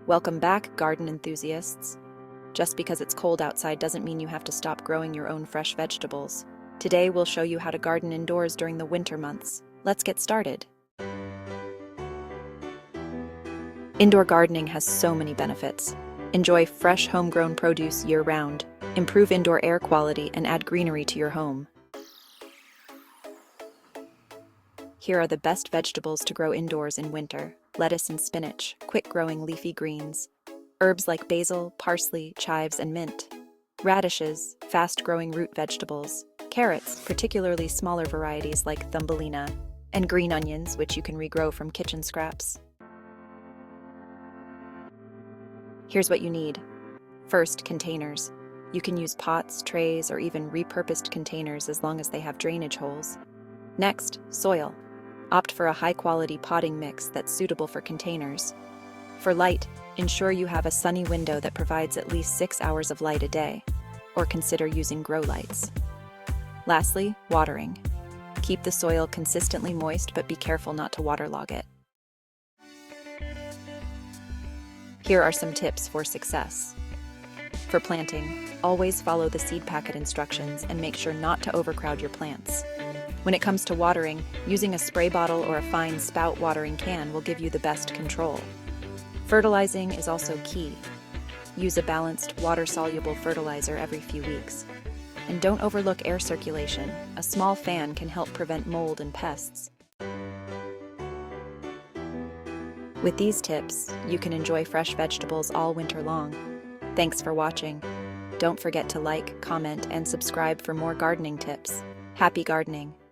Welcome back, garden enthusiasts. Just because it's cold outside doesn't mean you have to stop growing your own fresh vegetables. Today we'll show you how to garden indoors during the winter months. Let's get started. Indoor gardening has so many benefits. Enjoy fresh homegrown produce year-round, improve indoor air quality, and add greenery to your home. Here are the best vegetables to grow indoors in winter: lettuce and spinach, quick-growing leafy greens; herbs like basil, parsley, chives, and mint; radishes, fast-growing root vegetables; carrots, particularly smaller varieties like thumbelina; and green onions, which you can regrow from kitchen scraps. Here's what you need. First, containers. You can use pots, trays, or even repurposed containers as long as they have drainage holes. Next, soil. Opt for a high-quality potting mix that's suitable for containers. For light, ensure you have a sunny window that provides at least 6 hours of light a day, or consider using grow lights. Lastly, watering. Keep the soil consistently moist, but be careful not to waterlog it. Here are some tips for success. For planting, always follow the seed packet instructions and make sure not to overcrowd your plants. When it comes to watering, using a spray bottle or a fine spout watering can will give you the best control. Fertilizing is also key. Use a balanced, water-soluble fertilizer every few weeks. And don't overlook air circulation. A small fan can help prevent mold and pests. With these tips, you can enjoy fresh vegetables all winter long. Thanks for watching. Don't forget to like, comment, and subscribe for more gardening tips. Happy gardening!